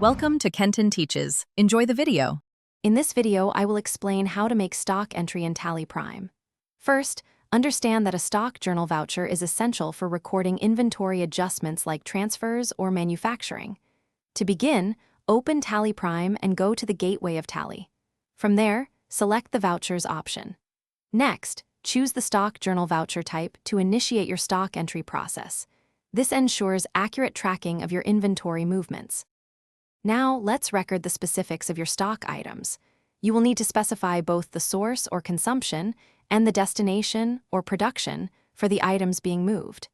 Welcome to Kenton Teaches. Enjoy the video. In this video, I will explain how to make stock entry in Tally Prime. First, understand that a stock journal voucher is essential for recording inventory adjustments like transfers or manufacturing. To begin, open Tally Prime and go to the gateway of Tally. From there, select the Vouchers option. Next, choose the stock journal voucher type to initiate your stock entry process. This ensures accurate tracking of your inventory movements. Now, let's record the specifics of your stock items. You will need to specify both the source or consumption and the destination or production for the items being moved.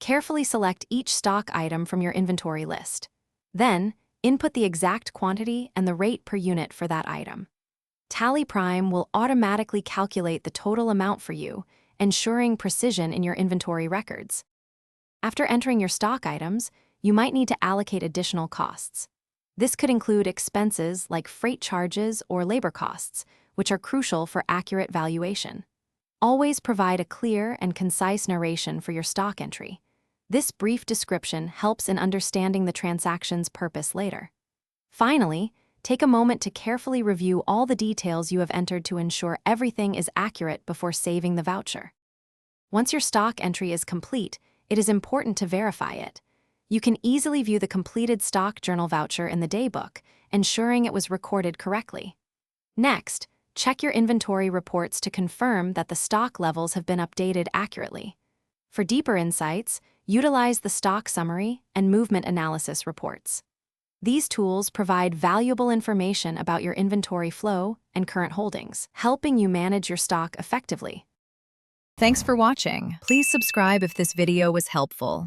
Carefully select each stock item from your inventory list. Then, input the exact quantity and the rate per unit for that item. Tally Prime will automatically calculate the total amount for you, ensuring precision in your inventory records. After entering your stock items, you might need to allocate additional costs. This could include expenses like freight charges or labor costs, which are crucial for accurate valuation. Always provide a clear and concise narration for your stock entry. This brief description helps in understanding the transaction's purpose later. Finally, take a moment to carefully review all the details you have entered to ensure everything is accurate before saving the voucher. Once your stock entry is complete, it is important to verify it. You can easily view the completed stock journal voucher in the daybook, ensuring it was recorded correctly. Next, check your inventory reports to confirm that the stock levels have been updated accurately. For deeper insights, utilize the stock summary and movement analysis reports. These tools provide valuable information about your inventory flow and current holdings, helping you manage your stock effectively. Thanks for watching. Please subscribe if this video was helpful.